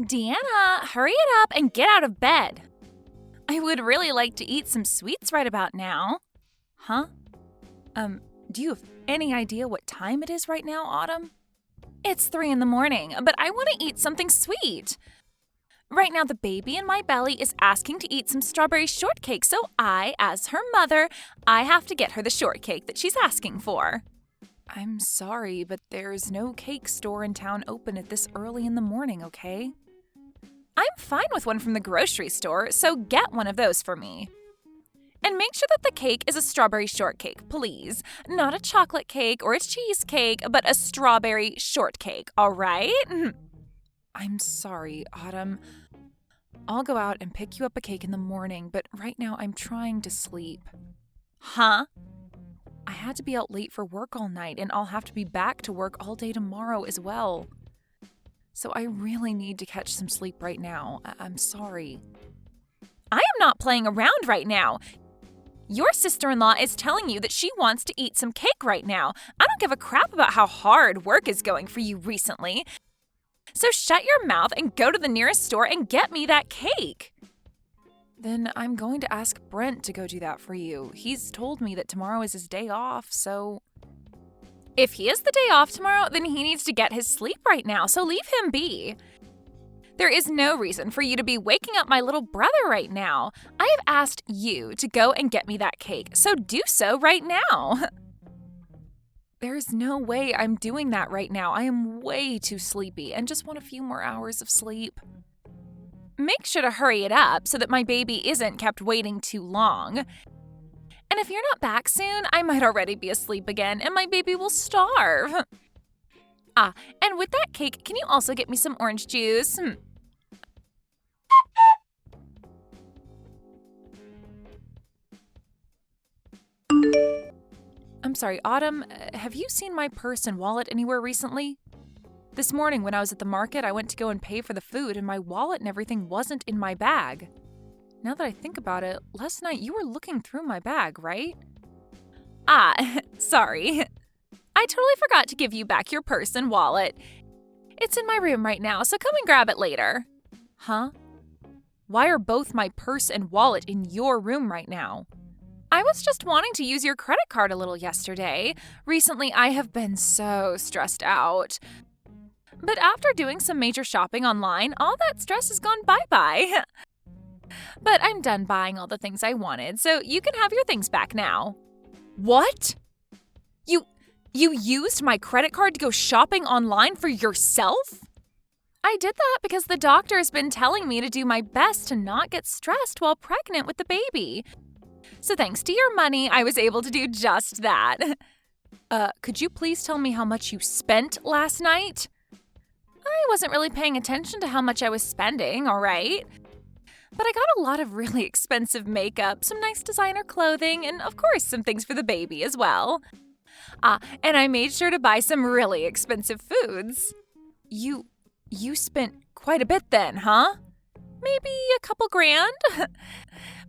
Deanna, hurry it up and get out of bed. I would really like to eat some sweets right about now. Huh? Do you have any idea what time it is right now, Autumn? It's 3 a.m, but I want to eat something sweet. Right now, the baby in my belly is asking to eat some strawberry shortcake, so as her mother, I have to get her the shortcake that she's asking for. I'm sorry, but there's no cake store in town open at this early in the morning, okay? I'm fine with one from the grocery store, so get one of those for me. And make sure that the cake is a strawberry shortcake, please. Not a chocolate cake or a cheesecake, but a strawberry shortcake, all right? I'm sorry, Autumn. I'll go out and pick you up a cake in the morning, but right now I'm trying to sleep. Huh? I had to be out late for work all night, and I'll have to be back to work all day tomorrow as well. So I really need to catch some sleep right now. I'm sorry. I am not playing around right now. Your sister-in-law is telling you that she wants to eat some cake right now. I don't give a crap about how hard work is going for you recently. So shut your mouth and go to the nearest store and get me that cake. Then I'm going to ask Brent to go do that for you. He's told me that tomorrow is his day off, so... If he has the day off tomorrow, then he needs to get his sleep right now, so leave him be. There is no reason for you to be waking up my little brother right now. I have asked you to go and get me that cake, so do so right now. There's no way I'm doing that right now. I am way too sleepy and just want a few more hours of sleep. Make sure to hurry it up so that my baby isn't kept waiting too long. And if you're not back soon, I might already be asleep again and my baby will starve. And with that cake, can you also get me some orange juice? I'm sorry, Autumn, have you seen my purse and wallet anywhere recently? This morning when I was at the market, I went to go and pay for the food and my wallet and everything wasn't in my bag. Now that I think about it, last night you were looking through my bag, right? Sorry. I totally forgot to give you back your purse and wallet. It's in my room right now, so come and grab it later. Huh? Why are both my purse and wallet in your room right now? I was just wanting to use your credit card a little yesterday. Recently, I have been so stressed out. But after doing some major shopping online, all that stress has gone bye-bye. But I'm done buying all the things I wanted, so you can have your things back now. What? You used my credit card to go shopping online for yourself? I did that because the doctor has been telling me to do my best to not get stressed while pregnant with the baby. So thanks to your money, I was able to do just that. Could you please tell me how much you spent last night? I wasn't really paying attention to how much I was spending, all right? But I got a lot of really expensive makeup, some nice designer clothing, and of course some things for the baby as well. And I made sure to buy some really expensive foods. You spent quite a bit then, huh? Maybe a couple grand?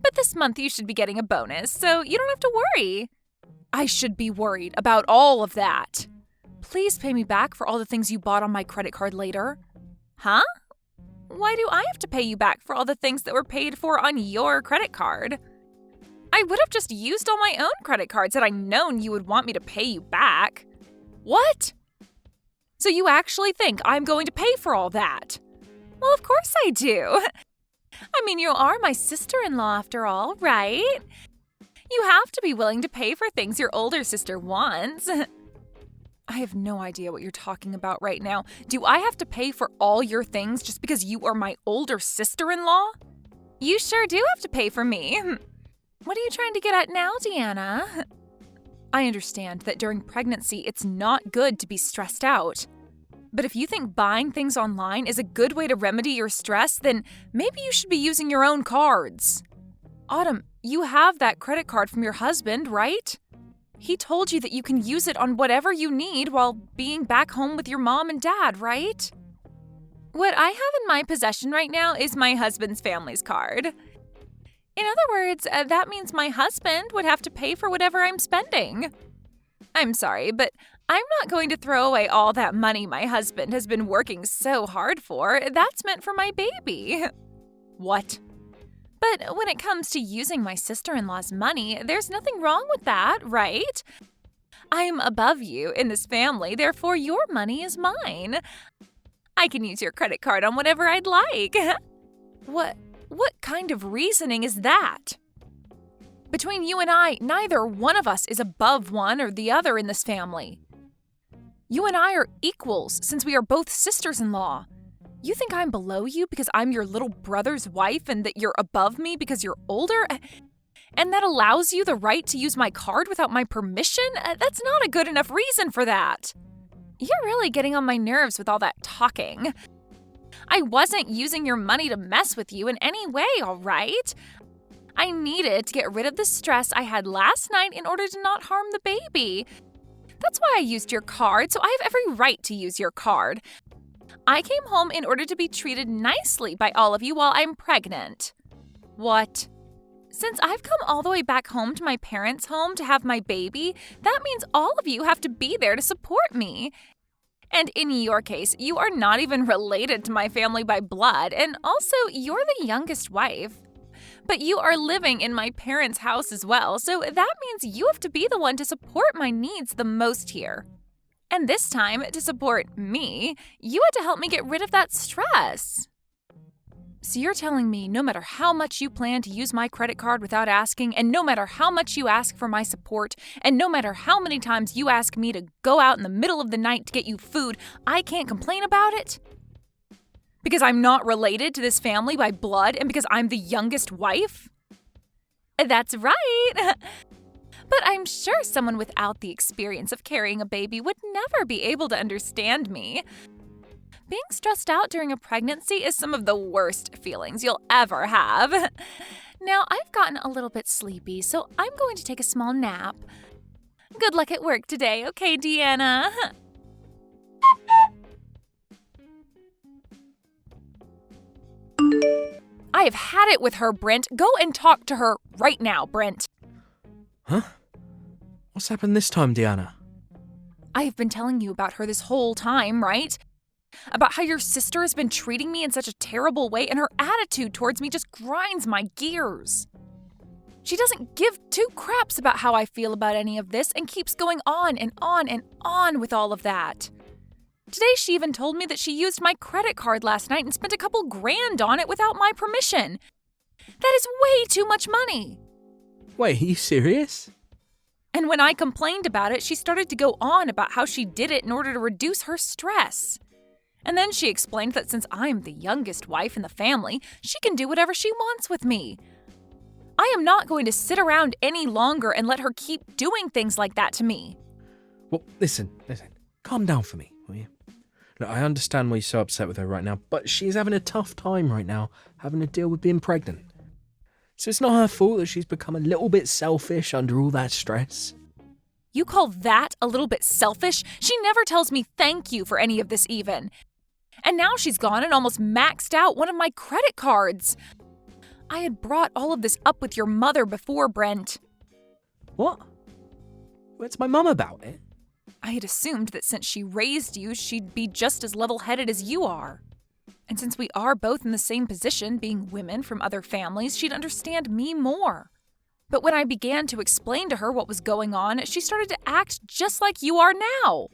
But this month you should be getting a bonus, so you don't have to worry. I should be worried about all of that. Please pay me back for all the things you bought on my credit card later. Huh? Why do I have to pay you back for all the things that were paid for on your credit card? I would have just used all my own credit cards had I known you would want me to pay you back. What? So you actually think I'm going to pay for all that? Well, of course I do. I mean, you are my sister-in-law after all, right? You have to be willing to pay for things your older sister wants. I have no idea what you're talking about right now. Do I have to pay for all your things just because you are my older sister-in-law? You sure do have to pay for me. What are you trying to get at now, Deanna? I understand that during pregnancy, it's not good to be stressed out. But if you think buying things online is a good way to remedy your stress, then maybe you should be using your own cards. Autumn, you have that credit card from your husband, right? He told you that you can use it on whatever you need while being back home with your mom and dad, right? What I have in my possession right now is my husband's family's card. In other words, that means my husband would have to pay for whatever I'm spending. I'm sorry, but I'm not going to throw away all that money my husband has been working so hard for. That's meant for my baby. What? But when it comes to using my sister-in-law's money, there's nothing wrong with that, right? I'm above you in this family, therefore your money is mine. I can use your credit card on whatever I'd like. What kind of reasoning is that? Between you and I, neither one of us is above one or the other in this family. You and I are equals since we are both sisters-in-law. You think I'm below you because I'm your little brother's wife and that you're above me because you're older? And that allows you the right to use my card without my permission? That's not a good enough reason for that. You're really getting on my nerves with all that talking. I wasn't using your money to mess with you in any way, all right? I needed to get rid of the stress I had last night in order to not harm the baby. That's why I used your card, so I have every right to use your card. I came home in order to be treated nicely by all of you while I'm pregnant. What? Since I've come all the way back home to my parents' home to have my baby, that means all of you have to be there to support me. And in your case, you are not even related to my family by blood, and also you're the youngest wife. But you are living in my parents' house as well, so that means you have to be the one to support my needs the most here. And this time, to support me, you had to help me get rid of that stress. So you're telling me no matter how much you plan to use my credit card without asking, and no matter how much you ask for my support, and no matter how many times you ask me to go out in the middle of the night to get you food, I can't complain about it? Because I'm not related to this family by blood and because I'm the youngest wife? That's right. But I'm sure someone without the experience of carrying a baby would never be able to understand me. Being stressed out during a pregnancy is some of the worst feelings you'll ever have. Now, I've gotten a little bit sleepy, so I'm going to take a small nap. Good luck at work today, okay, Deanna? I have had it with her, Brent. Go and talk to her right now, Brent. Huh? What's happened this time, Deanna? I have been telling you about her this whole time, right? About how your sister has been treating me in such a terrible way and her attitude towards me just grinds my gears. She doesn't give two craps about how I feel about any of this and keeps going on and on and on with all of that. Today she even told me that she used my credit card last night and spent a couple grand on it without my permission. That is way too much money. Wait, are you serious? And when I complained about it, she started to go on about how she did it in order to reduce her stress. And then she explained that since I'm the youngest wife in the family, she can do whatever she wants with me. I am not going to sit around any longer and let her keep doing things like that to me. Well, listen. Calm down for me, will you? Look, I understand why you're so upset with her right now, but she's having a tough time right now, having to deal with being pregnant. So it's not her fault that she's become a little bit selfish under all that stress. You call that a little bit selfish? She never tells me thank you for any of this even. And now she's gone and almost maxed out one of my credit cards. I had brought all of this up with your mother before, Brent. What? What's my mum about it? I had assumed that since she raised you, she'd be just as level-headed as you are. And since we are both in the same position, being women from other families, she'd understand me more. But when I began to explain to her what was going on, she started to act just like you are now.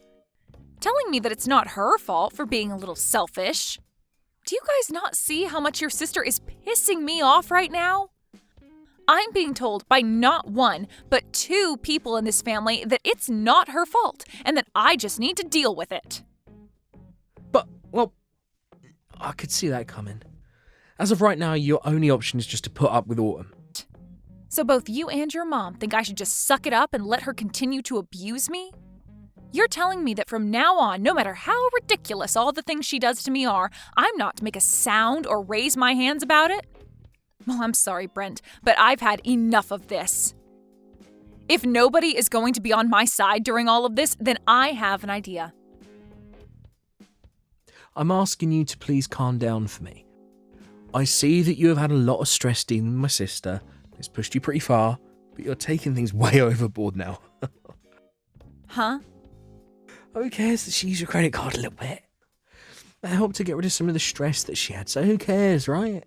Telling me that it's not her fault for being a little selfish. Do you guys not see how much your sister is pissing me off right now? I'm being told by not one, but two people in this family that it's not her fault and that I just need to deal with it. But, well, I could see that coming. As of right now, your only option is just to put up with Autumn. So both you and your mom think I should just suck it up and let her continue to abuse me? You're telling me that from now on, no matter how ridiculous all the things she does to me are, I'm not to make a sound or raise my hands about it? Well, I'm sorry, Brent, but I've had enough of this. If nobody is going to be on my side during all of this, then I have an idea. I'm asking you to please calm down for me. I see that you have had a lot of stress dealing with my sister. It's pushed you pretty far, but you're taking things way overboard now. Huh? Who cares that she used your credit card a little bit? That helped to get rid of some of the stress that she had, so who cares, right?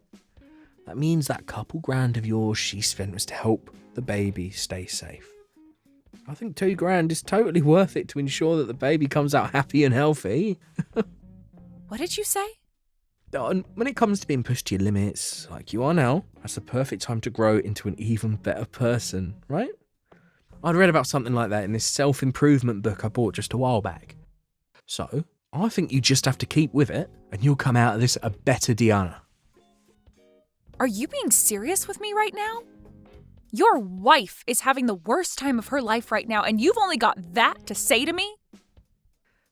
That means that couple grand of yours she spent was to help the baby stay safe. I think $2,000 is totally worth it to ensure that the baby comes out happy and healthy. What did you say? And when it comes to being pushed to your limits, like you are now, that's the perfect time to grow into an even better person, right? I'd read about something like that in this self-improvement book I bought just a while back. So, I think you just have to keep with it, and you'll come out of this a better Diana. Are you being serious with me right now? Your wife is having the worst time of her life right now, and you've only got that to say to me?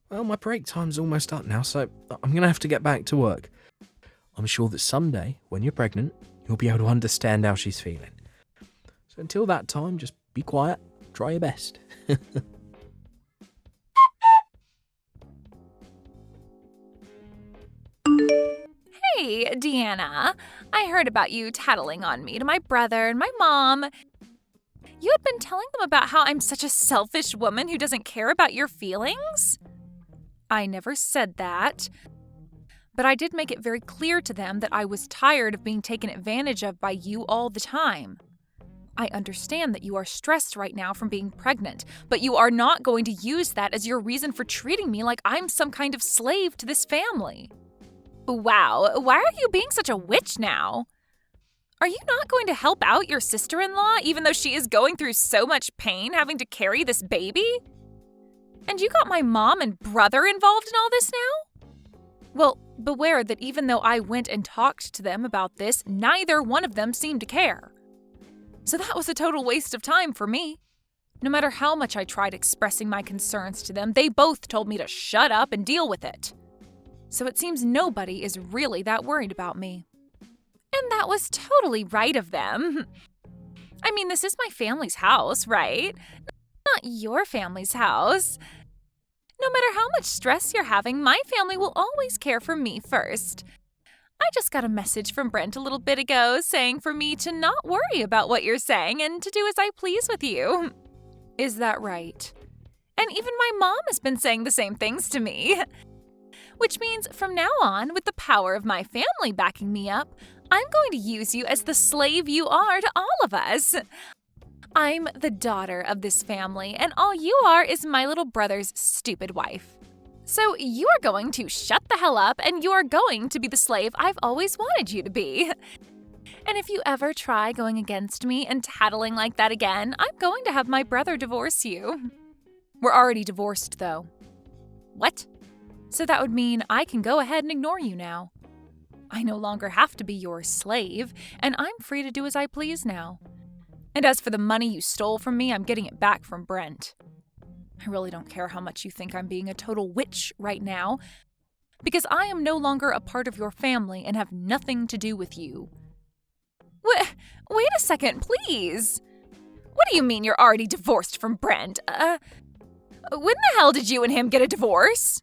Well, my break time's almost up now, so I'm going to have to get back to work. I'm sure that someday, when you're pregnant, you'll be able to understand how she's feeling. So until that time, just be quiet, try your best. Hey, Deanna. I heard about you tattling on me to my brother and my mom. You had been telling them about how I'm such a selfish woman who doesn't care about your feelings? I never said that. But I did make it very clear to them that I was tired of being taken advantage of by you all the time. I understand that you are stressed right now from being pregnant, but you are not going to use that as your reason for treating me like I'm some kind of slave to this family. Wow, why are you being such a witch now? Are you not going to help out your sister-in-law even though she is going through so much pain having to carry this baby? And you got my mom and brother involved in all this now? Well, beware that even though I went and talked to them about this, neither one of them seemed to care. So that was a total waste of time for me. No matter how much I tried expressing my concerns to them, they both told me to shut up and deal with it. So it seems nobody is really that worried about me. And that was totally right of them. I mean, this is my family's house, right? Not your family's house. No matter how much stress you're having, my family will always care for me first. I just got a message from Brent a little bit ago saying for me to not worry about what you're saying and to do as I please with you. Is that right? And even my mom has been saying the same things to me. Which means from now on, with the power of my family backing me up, I'm going to use you as the slave you are to all of us. I'm the daughter of this family, and all you are is my little brother's stupid wife. So you are going to shut the hell up, and you are going to be the slave I've always wanted you to be. And if you ever try going against me and tattling like that again, I'm going to have my brother divorce you. We're already divorced, though. What? So that would mean I can go ahead and ignore you now. I no longer have to be your slave, and I'm free to do as I please now. And as for the money you stole from me, I'm getting it back from Brent. I really don't care how much you think I'm being a total witch right now, because I am no longer a part of your family and have nothing to do with you. Wait a second, please. What do you mean you're already divorced from Brent? When the hell did you and him get a divorce?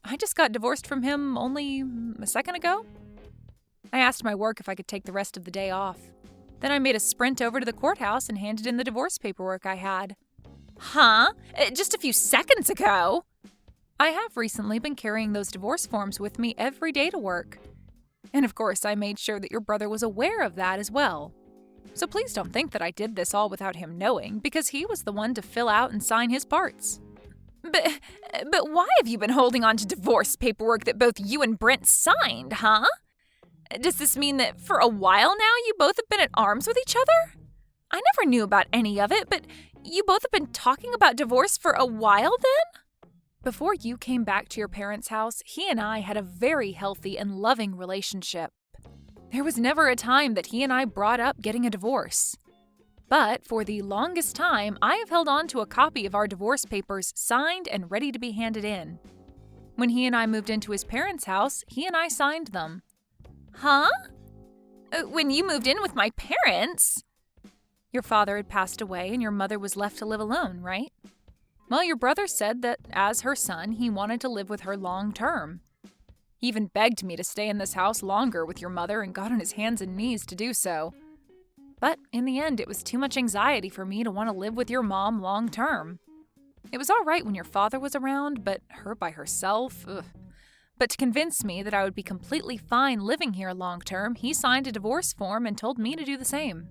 I just got divorced from him only a second ago. I asked my work if I could take the rest of the day off. Then I made a sprint over to the courthouse and handed in the divorce paperwork I had. Huh? Just a few seconds ago? I have recently been carrying those divorce forms with me every day to work. And of course, I made sure that your brother was aware of that as well. So please don't think that I did this all without him knowing, because he was the one to fill out and sign his parts. But why have you been holding on to divorce paperwork that both you and Brent signed, huh? Does this mean that for a while now you both have been at arms with each other? I never knew about any of it, but you both have been talking about divorce for a while then? Before you came back to your parents' house, he and I had a very healthy and loving relationship. There was never a time that he and I brought up getting a divorce. But for the longest time, I have held on to a copy of our divorce papers signed and ready to be handed in. When he and I moved into his parents' house, he and I signed them. Huh? When you moved in with my parents? Your father had passed away and your mother was left to live alone, right? Well, your brother said that as her son, he wanted to live with her long term. He even begged me to stay in this house longer with your mother and got on his hands and knees to do so. But in the end, it was too much anxiety for me to want to live with your mom long term. It was all right when your father was around, but her by herself? Ugh. But to convince me that I would be completely fine living here long term, he signed a divorce form and told me to do the same,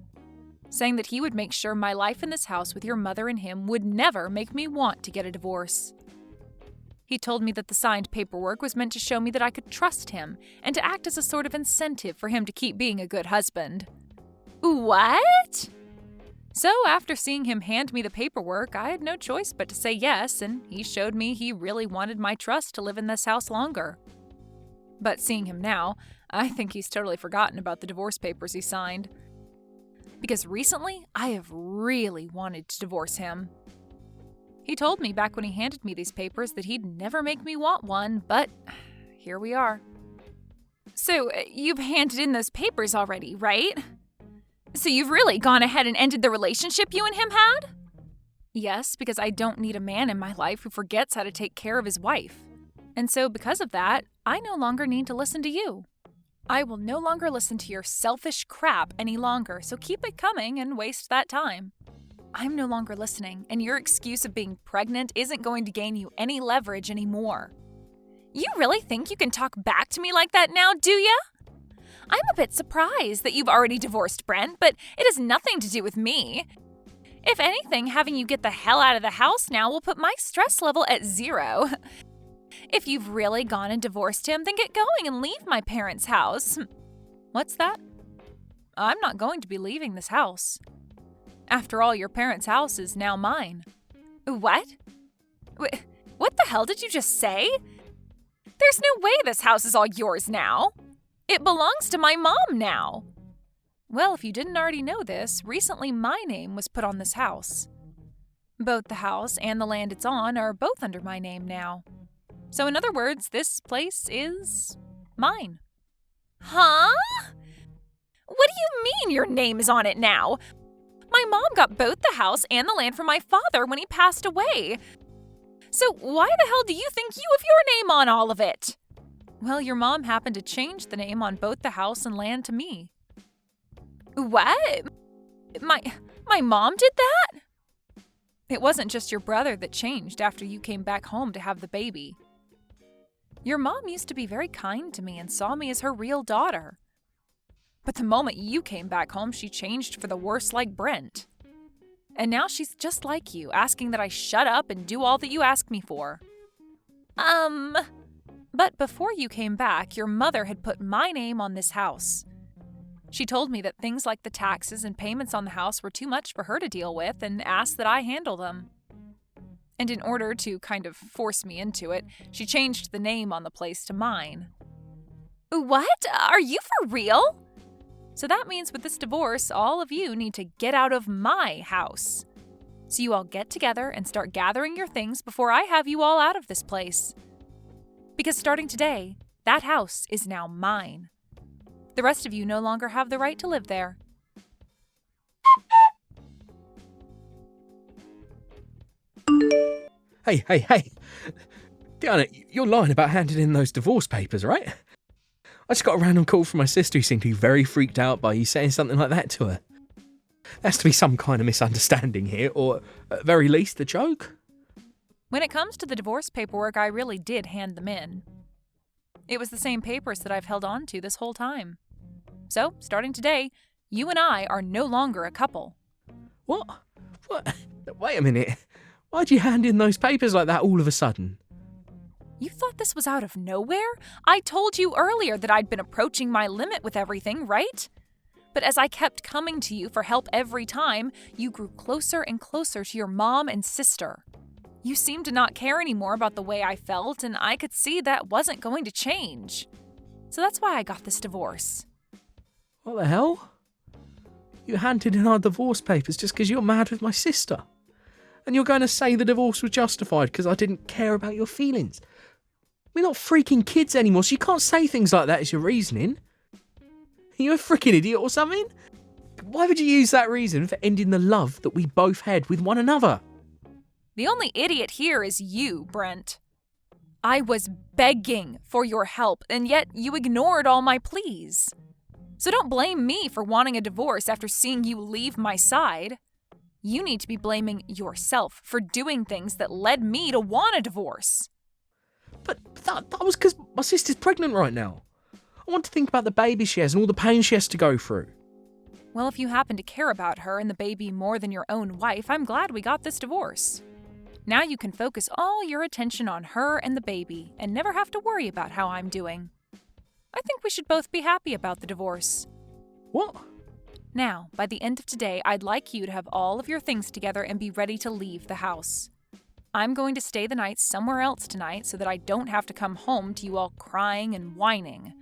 saying that he would make sure my life in this house with your mother and him would never make me want to get a divorce. He told me that the signed paperwork was meant to show me that I could trust him and to act as a sort of incentive for him to keep being a good husband. What? So after seeing him hand me the paperwork, I had no choice but to say yes, and he showed me he really wanted my trust to live in this house longer. But seeing him now, I think he's totally forgotten about the divorce papers he signed. Because recently, I have really wanted to divorce him. He told me back when he handed me these papers that he'd never make me want one, but here we are. So, you've handed in those papers already, right? So you've really gone ahead and ended the relationship you and him had? Yes, because I don't need a man in my life who forgets how to take care of his wife. And so because of that, I no longer need to listen to you. I will no longer listen to your selfish crap any longer, so keep it coming and waste that time. I'm no longer listening, and your excuse of being pregnant isn't going to gain you any leverage anymore. You really think you can talk back to me like that now, do ya? I'm a bit surprised that you've already divorced Brent, but it has nothing to do with me. If anything, having you get the hell out of the house now will put my stress level at 0. If you've really gone and divorced him, then get going and leave my parents' house. What's that? I'm not going to be leaving this house. After all, your parents' house is now mine. What? What the hell did you just say? There's no way this house is all yours now. It belongs to my mom now. Well, if you didn't already know this, recently my name was put on this house. Both the house and the land it's on are both under my name now. So in other words, this place is mine. Huh? What do you mean your name is on it now? My mom got both the house and the land from my father when he passed away. So why the hell do you think you have your name on all of it? Well, your mom happened to change the name on both the house and land to me. What? My mom did that? It wasn't just your brother that changed after you came back home to have the baby. Your mom used to be very kind to me and saw me as her real daughter. But the moment you came back home, she changed for the worse like Brent. And now she's just like you, asking that I shut up and do all that you ask me for. But before you came back, your mother had put my name on this house. She told me that things like the taxes and payments on the house were too much for her to deal with and asked that I handle them. And in order to kind of force me into it, she changed the name on the place to mine. What? Are you for real? So that means with this divorce, all of you need to get out of my house. So you all get together and start gathering your things before I have you all out of this place. Because starting today, that house is now mine. The rest of you no longer have the right to live there. Hey. Diana, you're lying about handing in those divorce papers, right? I just got a random call from my sister who seemed to be very freaked out by you saying something like that to her. There has to be some kind of misunderstanding here, or at very least a joke. When it comes to the divorce paperwork, I really did hand them in. It was the same papers that I've held on to this whole time. So, starting today, you and I are no longer a couple. What? Wait a minute. Why'd you hand in those papers like that all of a sudden? You thought this was out of nowhere? I told you earlier that I'd been approaching my limit with everything, right? But as I kept coming to you for help every time, you grew closer and closer to your mom and sister. You seemed to not care anymore about the way I felt, and I could see that wasn't going to change. So that's why I got this divorce. What the hell? You handed in our divorce papers just because you're mad with my sister. And you're going to say the divorce was justified because I didn't care about your feelings. We're not freaking kids anymore, so you can't say things like that as your reasoning. Are you a freaking idiot or something? Why would you use that reason for ending the love that we both had with one another? The only idiot here is you, Brent. I was begging for your help, and yet you ignored all my pleas. So don't blame me for wanting a divorce after seeing you leave my side. You need to be blaming yourself for doing things that led me to want a divorce. But that was because my sister's pregnant right now. I want to think about the baby she has and all the pain she has to go through. Well, if you happen to care about her and the baby more than your own wife, I'm glad we got this divorce. Now you can focus all your attention on her and the baby and never have to worry about how I'm doing. I think we should both be happy about the divorce. What? Now, by the end of today, I'd like you to have all of your things together and be ready to leave the house. I'm going to stay the night somewhere else tonight so that I don't have to come home to you all crying and whining.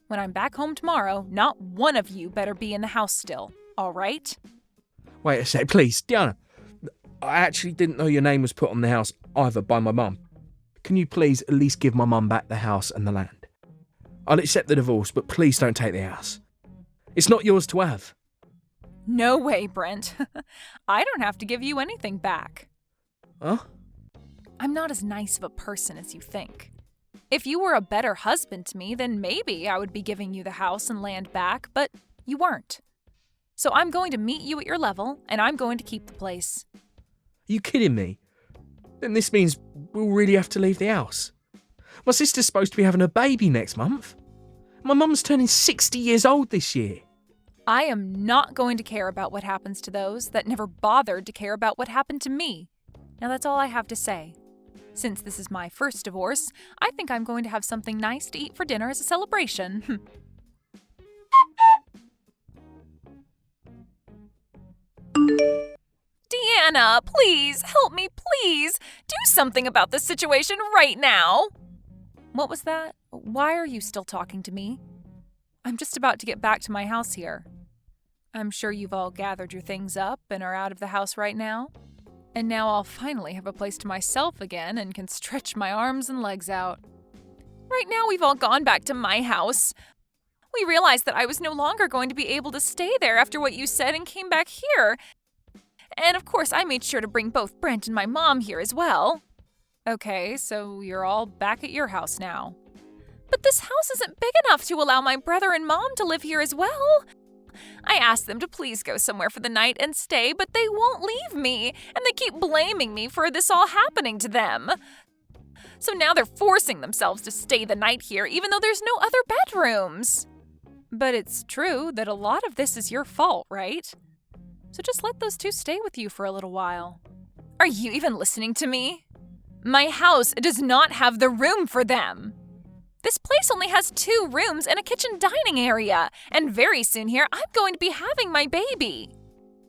When I'm back home tomorrow, not one of you better be in the house still, all right? Wait a sec, please, Diana. I actually didn't know your name was put on the house either by my mum. Can you please at least give my mum back the house and the land? I'll accept the divorce, but please don't take the house. It's not yours to have. No way, Brent. I don't have to give you anything back. Huh? I'm not as nice of a person as you think. If you were a better husband to me, then maybe I would be giving you the house and land back, but you weren't. So I'm going to meet you at your level, and I'm going to keep the place. Are you kidding me? Then this means we'll really have to leave the house. My sister's supposed to be having a baby next month. My mum's turning 60 years old this year. I am not going to care about what happens to those that never bothered to care about what happened to me. Now that's all I have to say. Since this is my first divorce, I think I'm going to have something nice to eat for dinner as a celebration. Deanna, please, help me, please. Do something about this situation right now. What was that? Why are you still talking to me? I'm just about to get back to my house here. I'm sure you've all gathered your things up and are out of the house right now. And now I'll finally have a place to myself again and can stretch my arms and legs out. Right now we've all gone back to my house. We realized that I was no longer going to be able to stay there after what you said and came back here. And of course I made sure to bring both Brent and my mom here as well. Okay, so you're all back at your house now. But this house isn't big enough to allow my brother and mom to live here as well. I asked them to please go somewhere for the night and stay, but they won't leave me, and they keep blaming me for this all happening to them. So now they're forcing themselves to stay the night here, even though there's no other bedrooms. But it's true that a lot of this is your fault, right? So just let those two stay with you for a little while. Are you even listening to me? My house does not have the room for them. This place only has 2 rooms and a kitchen dining area, and very soon here I'm going to be having my baby.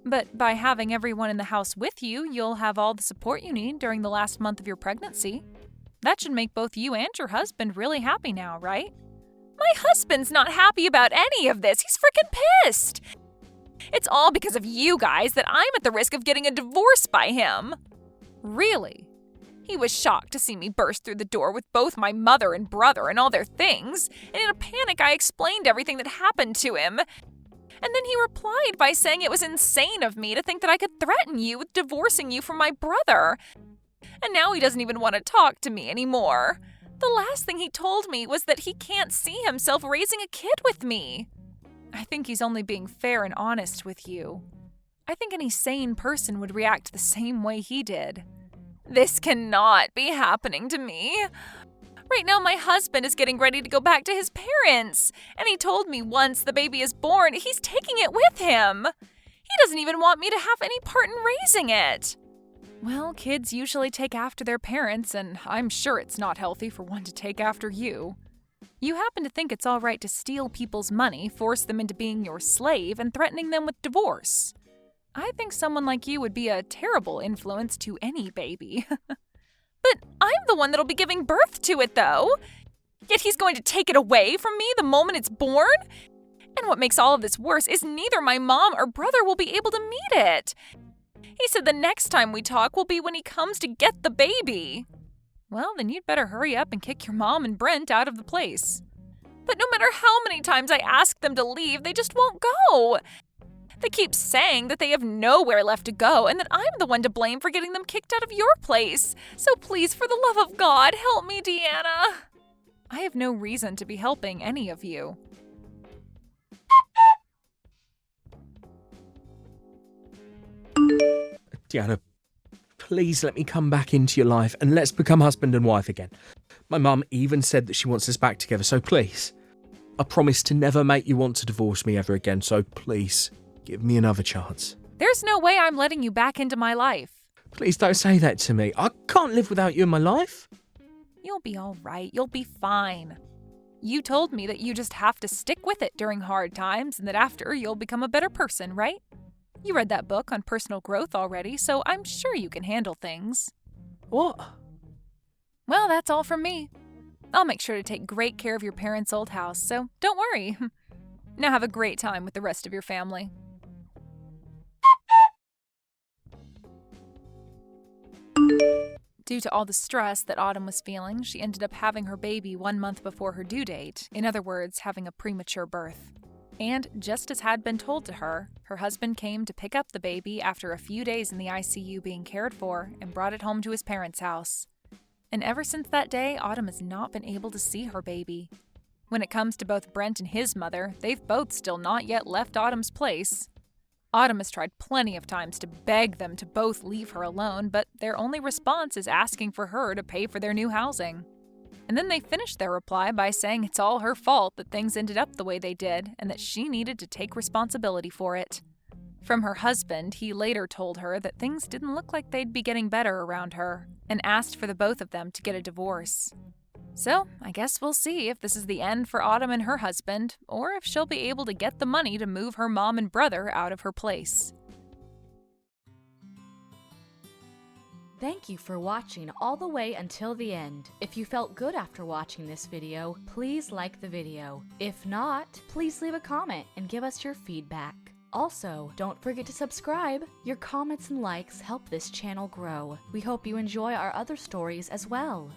But by having everyone in the house with you, you'll have all the support you need during the last month of your pregnancy. That should make both you and your husband really happy now, right? My husband's not happy about any of this. He's freaking pissed. It's all because of you guys that I'm at the risk of getting a divorce by him. Really? He was shocked to see me burst through the door with both my mother and brother and all their things, and in a panic I explained everything that happened to him. And then he replied by saying it was insane of me to think that I could threaten you with divorcing you from my brother. And now he doesn't even want to talk to me anymore. The last thing he told me was that he can't see himself raising a kid with me. I think he's only being fair and honest with you. I think any sane person would react the same way he did. This cannot be happening to me. Right now, my husband is getting ready to go back to his parents, and he told me once the baby is born, he's taking it with him. He doesn't even want me to have any part in raising it. Well, kids usually take after their parents, and I'm sure it's not healthy for one to take after you. You happen to think it's all right to steal people's money, force them into being your slave, and threatening them with divorce. I think someone like you would be a terrible influence to any baby. But I'm the one that'll be giving birth to it, though. Yet he's going to take it away from me the moment it's born? And what makes all of this worse is neither my mom or brother will be able to meet it. He said the next time we talk will be when he comes to get the baby. Well, then you'd better hurry up and kick your mom and Brent out of the place. But no matter how many times I ask them to leave, they just won't go. They keep saying that they have nowhere left to go and that I'm the one to blame for getting them kicked out of your place. So please, for the love of God, help me, Deanna. I have no reason to be helping any of you. Deanna, please let me come back into your life and let's become husband and wife again. My mum even said that she wants us back together, so please. I promise to never make you want to divorce me ever again, so please, give me another chance. There's no way I'm letting you back into my life. Please don't say that to me. I can't live without you in my life. You'll be all right. You'll be fine. You told me that you just have to stick with it during hard times and that after you'll become a better person, right? You read that book on personal growth already, so I'm sure you can handle things. What? Well, that's all from me. I'll make sure to take great care of your parents' old house, so don't worry. Now have a great time with the rest of your family. Due to all the stress that Autumn was feeling, she ended up having her baby 1 month before her due date, in other words, having a premature birth. And just as had been told to her, her husband came to pick up the baby after a few days in the ICU being cared for and brought it home to his parents' house. And ever since that day, Autumn has not been able to see her baby. When it comes to both Brent and his mother, they've both still not yet left Autumn's place. Autumn has tried plenty of times to beg them to both leave her alone, but their only response is asking for her to pay for their new housing. And then they finish their reply by saying it's all her fault that things ended up the way they did and that she needed to take responsibility for it. From her husband, he later told her that things didn't look like they'd be getting better around her and asked for the both of them to get a divorce. So, I guess we'll see if this is the end for Autumn and her husband, or if she'll be able to get the money to move her mom and brother out of her place. Thank you for watching all the way until the end. If you felt good after watching this video, please like the video. If not, please leave a comment and give us your feedback. Also, don't forget to subscribe. Your comments and likes help this channel grow. We hope you enjoy our other stories as well.